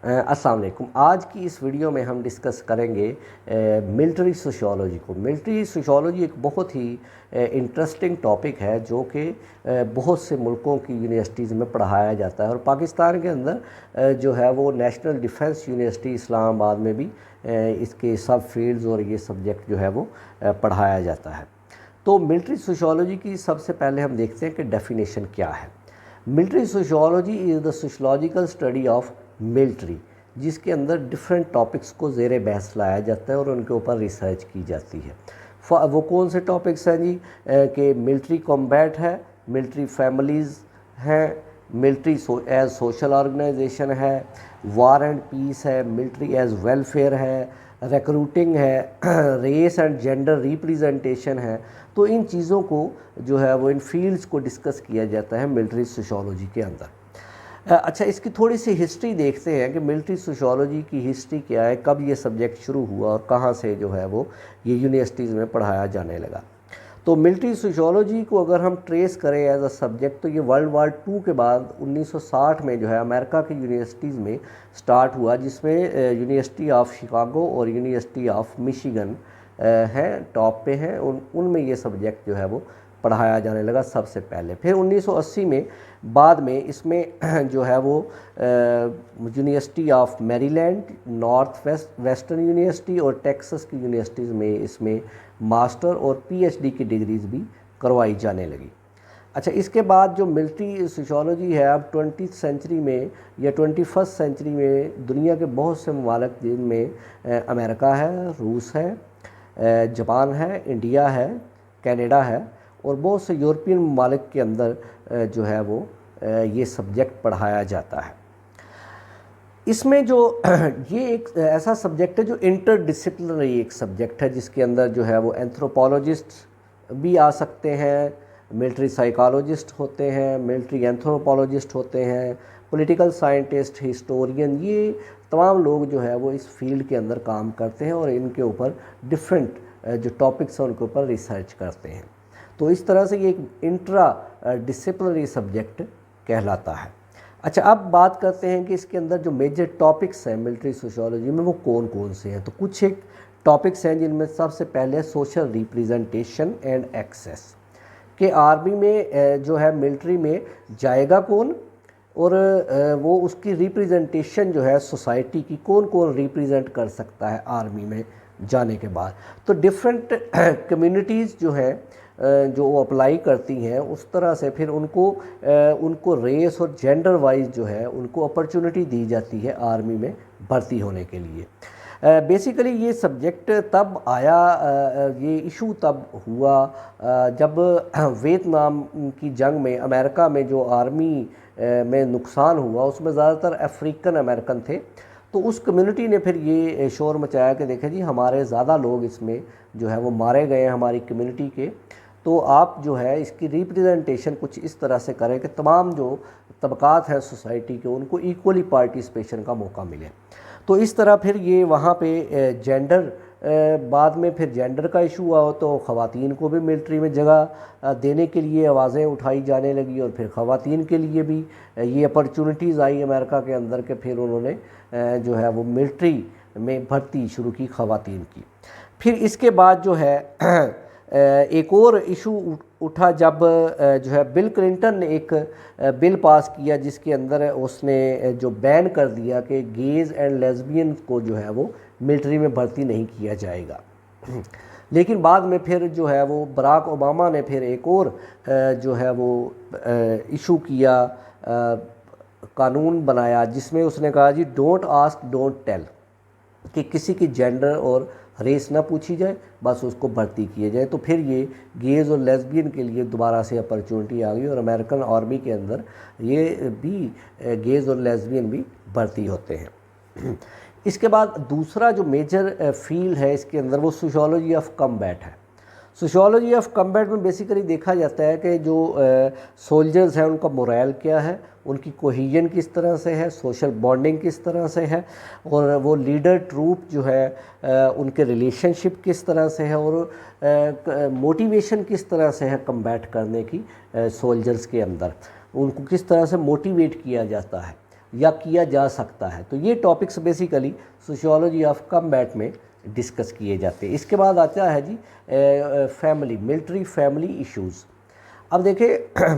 السلام علیکم۔ آج کی اس ویڈیو میں ہم ڈسکس کریں گے ملٹری سوشیولوجی کو۔ ملٹری سوشیولوجی ایک بہت ہی انٹرسٹنگ ٹاپک ہے جو کہ بہت سے ملکوں کی یونیورسٹیز میں پڑھایا جاتا ہے، اور پاکستان کے اندر جو ہے وہ نیشنل ڈیفنس یونیورسٹی اسلام آباد میں بھی اس کے سب فیلڈز اور یہ سبجیکٹ جو ہے وہ پڑھایا جاتا ہے۔ تو ملٹری سوشیولوجی کی سب سے پہلے ہم دیکھتے ہیں کہ ڈیفینیشن کیا ہے۔ Military sociology is the sociological study of military, جس کے اندر ڈفرینٹ ٹاپکس کو زیر بحث لایا جاتا ہے اور ان کے اوپر ریسرچ کی جاتی ہے۔ وہ کون سے ٹاپکس ہیں جی؟ کہ ملٹری کمبیٹ ہے، ملٹری فیملیز ہیں، ملٹری ایز سوشل آرگنائزیشن ہے، وار اینڈ پیس ہے، ملٹری ایز ویلفیئر ہے، ریکروٹنگ ہے، ریس اینڈ جینڈر ریپریزنٹیشن ہے۔ تو ان چیزوں کو جو ہے وہ ان فیلڈز کو ڈسکس کیا جاتا ہے ملٹری سوشیولوجی کے اندر۔ اچھا، اس کی تھوڑی سی ہسٹری دیکھتے ہیں کہ ملٹری سوشیولوجی کی ہسٹری کیا ہے، کب یہ سبجیکٹ شروع ہوا اور کہاں سے جو ہے وہ یہ یونیورسٹیز میں پڑھایا جانے لگا۔ تو ملٹری سوشیولوجی کو اگر ہم ٹریس کریں ایز اے سبجیکٹ، تو یہ ورلڈ وار 2 کے بعد 1960 میں جو ہے امریکہ کی یونیورسٹیز میں سٹارٹ ہوا، جس میں یونیورسٹی آف شکاگو اور یونیورسٹی آف میشیگن ہیں، ٹاپ پہ ہیں، ان میں یہ سبجیکٹ جو ہے وہ پڑھایا جانے لگا سب سے پہلے۔ پھر 1980 میں بعد میں اس میں جو ہے وہ یونیورسٹی آف میری لینڈ، نارتھ ویسٹرن یونیورسٹی اور ٹیکسس کی یونیورسٹیز میں اس میں ماسٹر اور پی ایچ ڈی کی ڈگریز بھی کروائی جانے لگی۔ اچھا، اس کے بعد جو ملٹری سوشیولوجی ہے اب 20th سینچری میں یا 21st سینچری میں دنیا کے بہت سے ممالک، جن میں امریکہ ہے، روس ہے، جاپان ہے، انڈیا ہے، کینیڈا ہے، اور بہت سے یورپین ممالک کے اندر جو ہے وہ یہ سبجیکٹ پڑھایا جاتا ہے۔ اس میں جو یہ ایک ایسا سبجیکٹ ہے جو انٹر ڈسپلنری ایک سبجیکٹ ہے، جس کے اندر جو ہے وہ اینتھروپولوجسٹ بھی آ سکتے ہیں، ملٹری سائیکالوجسٹ ہوتے ہیں، ملٹری اینتھروپولوجسٹ ہوتے ہیں، پولیٹیکل سائنٹسٹ، ہسٹورین، یہ تمام لوگ جو ہے وہ اس فیلڈ کے اندر کام کرتے ہیں اور ان کے اوپر ڈفرینٹ جو ٹاپکس ہیں ان کے اوپر ریسرچ کرتے ہیں۔ تو اس طرح سے یہ ایک انٹرا ڈسپلنری سبجیکٹ کہلاتا ہے۔ اچھا، اب بات کرتے ہیں کہ اس کے اندر جو میجر ٹاپکس ہیں ملٹری سوشیولوجی میں وہ کون کون سے ہیں۔ تو کچھ ایک ٹاپکس ہیں جن میں سب سے پہلے سوشل ریپریزنٹیشن اینڈ ایکسیس، کہ آرمی میں جو ہے ملٹری میں جائے گا کون، اور وہ اس کی ریپریزنٹیشن جو ہے سوسائٹی کی کون کون ریپریزنٹ کر سکتا ہے آرمی میں جانے کے بعد۔ تو ڈفرینٹ کمیونٹیز جو ہیں جو وہ اپلائی کرتی ہیں، اس طرح سے پھر ان کو ریس اور جینڈر وائز جو ہے ان کو اپرچونٹی دی جاتی ہے آرمی میں بھرتی ہونے کے لیے۔ بیسیکلی یہ سبجیکٹ تب آیا، یہ ایشو تب ہوا جب ویتنام کی جنگ میں امریکہ میں جو آرمی میں نقصان ہوا، اس میں زیادہ تر افریقن امریکن تھے۔ تو اس کمیونٹی نے پھر یہ شور مچایا کہ دیکھیں جی، ہمارے زیادہ لوگ اس میں جو ہے وہ مارے گئے ہیں ہماری کمیونٹی کے، تو آپ جو ہے اس کی ریپریزنٹیشن کچھ اس طرح سے کریں کہ تمام جو طبقات ہیں سوسائٹی کے ان کو ایکولی پارٹیسپیشن کا موقع ملے۔ تو اس طرح پھر یہ وہاں پہ جینڈر، بعد میں پھر جینڈر کا ایشو ہوا تو خواتین کو بھی ملٹری میں جگہ دینے کے لیے آوازیں اٹھائی جانے لگی، اور پھر خواتین کے لیے بھی یہ اپرچونٹیز آئی امریکہ کے اندر کہ پھر انہوں نے جو ہے وہ ملٹری میں بھرتی شروع کی خواتین کی۔ پھر اس کے بعد جو ہے ایک اور ایشو اٹھا جب جو ہے بل کلنٹن نے ایک بل پاس کیا جس کے اندر اس نے جو بین کر دیا کہ گیز اینڈ لیزبین کو جو ہے وہ ملٹری میں بھرتی نہیں کیا جائے گا۔ لیکن بعد میں پھر جو ہے وہ براک اوباما نے پھر ایک اور جو ہے وہ ایشو کیا، قانون بنایا، جس میں اس نے کہا جی ڈونٹ آسک ڈونٹ ٹیل، کہ کسی کی جینڈر اور ریس نہ پوچھی جائے، بس اس کو بھرتی کیے جائے۔ تو پھر یہ گیز اور لیزبین کے لیے دوبارہ سے اپرچونٹی آ گئی، اور امریکن آرمی کے اندر یہ بھی گیز اور لیزبین بھی بھرتی ہوتے ہیں۔ اس کے بعد دوسرا جو میجر فیلڈ ہے اس کے اندر وہ سوشیولوجی آف کمبیٹ ہے۔ سوشیولوجی آف کمبیٹ میں بیسیکلی دیکھا جاتا ہے کہ جو سولجرز ہیں ان کا مورائل کیا ہے، ان کی کوہیژن کس طرح سے ہے، سوشل بانڈنگ کس طرح سے ہے، اور وہ لیڈر ٹروپ جو ہے ان کے ریلیشن شپ کس طرح سے ہے، اور موٹیویشن کس طرح سے ہے کمبیٹ کرنے کی سولجرز کے اندر، ان کو کس طرح سے موٹیویٹ کیا جاتا ہے۔ یا کیا جا سکتا ہے۔ تو یہ topics basically sociology of combat میں ڈسکس کیے جاتے ہیں۔ اس کے بعد آتا ہے جی فیملی، ملٹری فیملی ایشوز۔ اب دیکھیں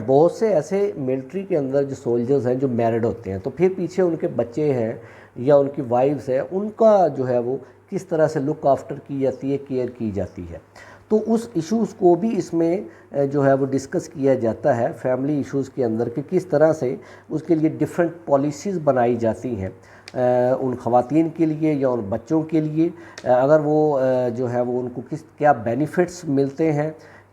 بہت سے ایسے ملٹری کے اندر جو سولجرز ہیں جو میرڈ ہوتے ہیں، تو پھر پیچھے ان کے بچے ہیں یا ان کی وائفز ہیں، ان کا جو ہے وہ کس طرح سے لک آفٹر کی جاتی ہے، کیئر کی جاتی ہے۔ تو اس ایشوز کو بھی اس میں جو ہے وہ ڈسکس کیا جاتا ہے فیملی ایشوز کے اندر، کہ کس طرح سے اس کے لیے ڈیفرنٹ پالیسیز بنائی جاتی ہیں ان خواتین کے لیے یا ان بچوں کے لیے، اگر وہ جو ہے وہ ان کو کیا بینیفٹس ملتے ہیں،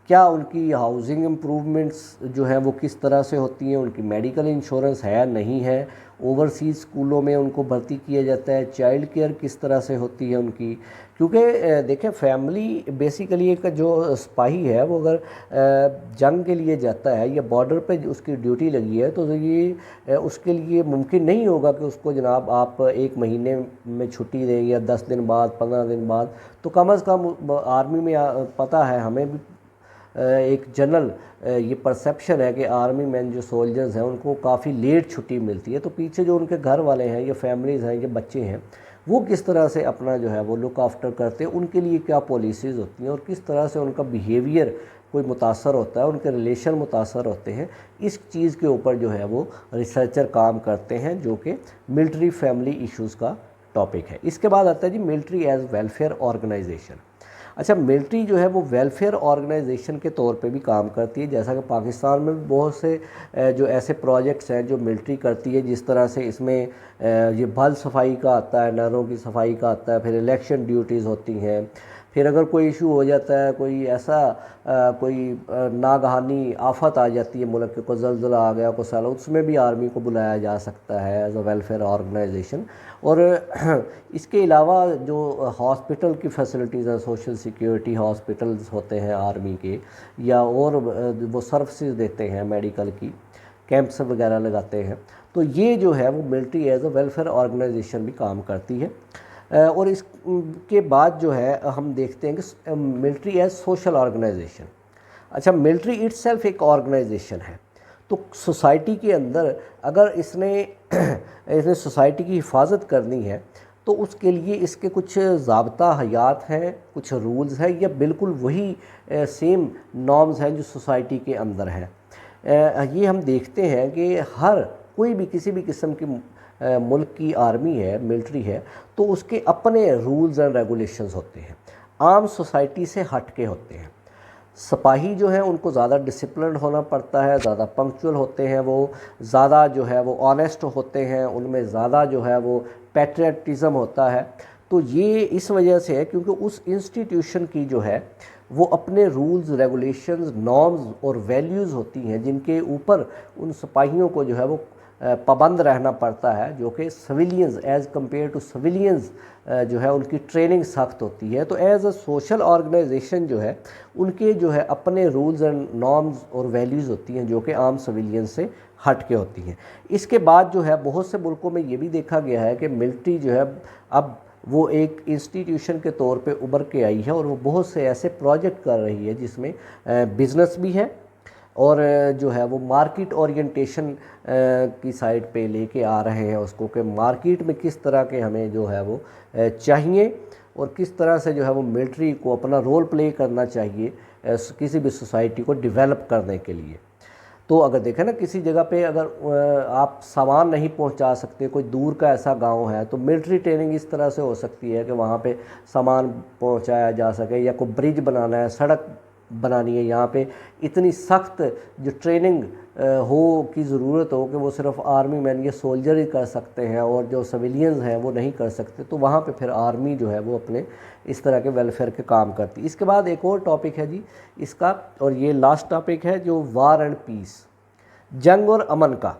کیا ان کی ہاؤسنگ امپروومنٹس جو ہیں وہ کس طرح سے ہوتی ہیں، ان کی میڈیکل انشورنس ہے نہیں ہے، اوورسیز اسکولوں میں ان کو بھرتی کیا جاتا ہے، چائلڈ کیئر کس طرح سے ہوتی ہے ان کی۔ کیونکہ دیکھیں فیملی بیسیکلی ایک جو سپاہی ہے وہ اگر جنگ کے لیے جاتا ہے یا بارڈر پہ اس کی ڈیوٹی لگی ہے، تو یہ اس کے لیے ممکن نہیں ہوگا کہ اس کو جناب آپ 1 مہینے میں چھٹی دیں یا 10 دن بعد، 15 دن بعد۔ تو کم از کم آرمی میں پتہ ہے ہمیں بھی ایک جنرل یہ پرسیپشن ہے کہ آرمی مین جو سولجرز ہیں ان کو کافی لیٹ چھٹی ملتی ہے۔ تو پیچھے جو ان کے گھر والے ہیں یا فیملیز ہیں یا بچے ہیں، وہ کس طرح سے اپنا جو ہے وہ لک آفٹر کرتے ہیں، ان کے لیے کیا پالیسیز ہوتی ہیں اور کس طرح سے ان کا بیہیویئر کوئی متاثر ہوتا ہے، ان کے ریلیشن متاثر ہوتے ہیں، اس چیز کے اوپر جو ہے وہ ریسرچر کام کرتے ہیں، جو کہ ملٹری فیملی ایشوز کا ٹاپک ہے۔ اس کے بعد آتا ہے جی ملٹری ایز ویلفیئر آرگنائزیشن۔ اچھا، ملٹری جو ہے وہ ویلفیئر آرگنائزیشن کے طور پہ بھی کام کرتی ہے، جیسا کہ پاکستان میں بھی بہت سے جو ایسے پروجیکٹس ہیں جو ملٹری کرتی ہے، جس طرح سے اس میں یہ بل صفائی کا آتا ہے، نہروں کی صفائی کا آتا ہے، پھر الیکشن ڈیوٹیز ہوتی ہیں، پھر اگر کوئی ایشو ہو جاتا ہے، کوئی ایسا کوئی ناگہانی آفت آ جاتی ہے ملک کے، کوئی زلزلہ آ گیا، کوئی سیلاب، اس میں بھی آرمی کو بلایا جا سکتا ہے ایز اے ویلفیئر آرگنائزیشن۔ اور اس کے علاوہ جو ہاسپٹل کی فیسلٹیز ہیں، سوشل سیکیورٹی ہاسپٹلز ہوتے ہیں آرمی کے، یا اور وہ سروسز دیتے ہیں میڈیکل کی، کیمپس وغیرہ لگاتے ہیں، تو یہ جو ہے وہ military as a welfare organization بھی کام کرتی ہے۔ اور اس کے بعد جو ہے ہم دیکھتے ہیں کہ ملٹری ایز سوشل آرگنائزیشن۔ اچھا، ملٹری اٹ سیلف ایک آرگنائزیشن ہے، تو سوسائٹی کے اندر اگر اس نے سوسائٹی کی حفاظت کرنی ہے، تو اس کے لیے اس کے کچھ ضابطہ حیات ہیں، کچھ رولز ہیں، یا بالکل وہی سیم نارمز ہیں جو سوسائٹی کے اندر ہیں۔ یہ ہم دیکھتے ہیں کہ ہر کوئی بھی کسی بھی قسم کی ملک کی آرمی ہے، ملٹری ہے، تو اس کے اپنے رولز اینڈ ریگولیشنز ہوتے ہیں، عام سوسائٹی سے ہٹ کے ہوتے ہیں۔ سپاہی جو ہیں ان کو زیادہ ڈسپلنڈ ہونا پڑتا ہے، زیادہ پنکچول ہوتے ہیں، وہ زیادہ جو ہے وہ آنیسٹ ہوتے ہیں، ان میں زیادہ جو ہے وہ پیٹریٹزم ہوتا ہے۔ تو یہ اس وجہ سے ہے کیونکہ اس انسٹیٹیوشن کی جو ہے وہ اپنے رولز، ریگولیشنز، نارمز اور ویلیوز ہوتی ہیں، جن کے اوپر ان سپاہیوں کو جو ہے وہ پابند رہنا پڑتا ہے، جو کہ civilians as compare to civilians جو ہے ان کی ٹریننگ سخت ہوتی ہے۔ تو ایز اے سوشل آرگنائزیشن جو ہے ان کے جو ہے اپنے رولز اینڈ نارمز اور ویلیوز ہوتی ہیں، جو کہ عام سویلینز سے ہٹ کے ہوتی ہیں۔ اس کے بعد جو ہے بہت سے ملکوں میں یہ بھی دیکھا گیا ہے کہ ملٹری جو ہے اب وہ ایک انسٹیٹیوشن کے طور پہ ابھر کے آئی ہے، اور وہ بہت سے ایسے پروجیکٹ کر رہی ہے جس میں بزنس بھی ہے، اور جو ہے وہ مارکیٹ اورینٹیشن کی سائڈ پہ لے کے آ رہے ہیں اس کو، کہ مارکیٹ میں کس طرح کے ہمیں جو ہے وہ چاہیے، اور کس طرح سے جو ہے وہ ملٹری کو اپنا رول پلے کرنا چاہیے کسی بھی سوسائٹی کو ڈیولپ کرنے کے لیے۔ تو اگر دیکھیں نا کسی جگہ پہ اگر آپ سامان نہیں پہنچا سکتے، کوئی دور کا ایسا گاؤں ہے، تو ملٹری ٹریننگ اس طرح سے ہو سکتی ہے کہ وہاں پہ سامان پہنچایا جا سکے، یا کوئی برج بنانا ہے، سڑک بنانی ہے، یہاں پہ اتنی سخت جو ٹریننگ کی ضرورت ہو کہ وہ صرف آرمی مین یا سولجر ہی کر سکتے ہیں، اور جو سویلینز ہیں وہ نہیں کر سکتے، تو وہاں پہ پھر آرمی جو ہے وہ اپنے اس طرح کے ویلفیئر کے کام کرتی۔ اس کے بعد ایک اور ٹاپک ہے جی اس کا، اور یہ لاسٹ ٹاپک ہے جو وار اینڈ پیس، جنگ اور امن کا،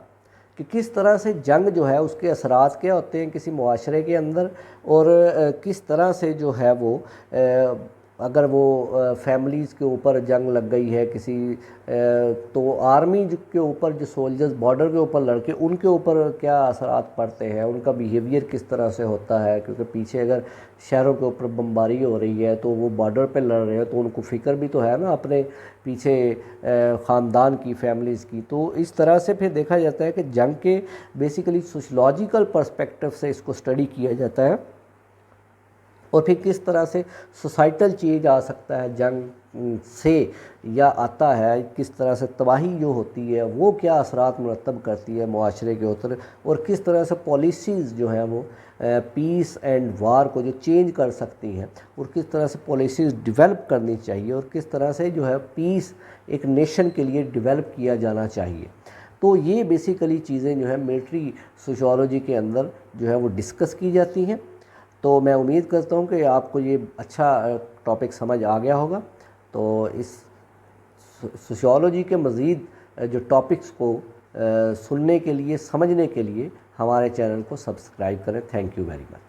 کہ کس طرح سے جنگ جو ہے اس کے اثرات کیا ہوتے ہیں کسی معاشرے کے اندر، اور کس طرح سے جو ہے وہ اگر وہ فیملیز کے اوپر جنگ لگ گئی ہے کسی تو آرمی کے اوپر جو سولجرز بارڈر کے اوپر لڑکے ان کے اوپر کیا اثرات پڑتے ہیں، ان کا بیہیویئر کس طرح سے ہوتا ہے، کیونکہ پیچھے اگر شہروں کے اوپر بمباری ہو رہی ہے تو وہ بارڈر پہ لڑ رہے ہیں تو ان کو فکر بھی تو ہے نا اپنے پیچھے خاندان کی، فیملیز کی. تو اس طرح سے پھر دیکھا جاتا ہے کہ جنگ کے بیسیکلی سوشیولوجیکل پرسپیکٹو سے اس کو اسٹڈی کیا جاتا ہے، اور پھر کس طرح سے سوسائٹل چینج آ سکتا ہے جنگ سے یا آتا ہے، کس طرح سے تباہی جو ہوتی ہے وہ کیا اثرات مرتب کرتی ہے معاشرے کے اوپر، اور کس طرح سے پالیسیز جو ہیں وہ پیس اینڈ وار کو جو چینج کر سکتی ہیں، اور کس طرح سے پالیسیز ڈیولپ کرنی چاہیے، اور کس طرح سے جو ہے پیس ایک نیشن کے لیے ڈیولپ کیا جانا چاہیے. تو یہ بیسیکلی چیزیں جو ہیں ملٹری سوشیولوجی کے اندر جو ہے وہ ڈسکس کی جاتی ہیں. تو میں امید کرتا ہوں کہ آپ کو یہ اچھا ٹاپک سمجھ آ گیا ہوگا. تو اس سوشیولوجی کے مزید جو ٹاپکس کو سننے کے لیے، سمجھنے کے لیے ہمارے چینل کو سبسکرائب کریں. Thank you very much.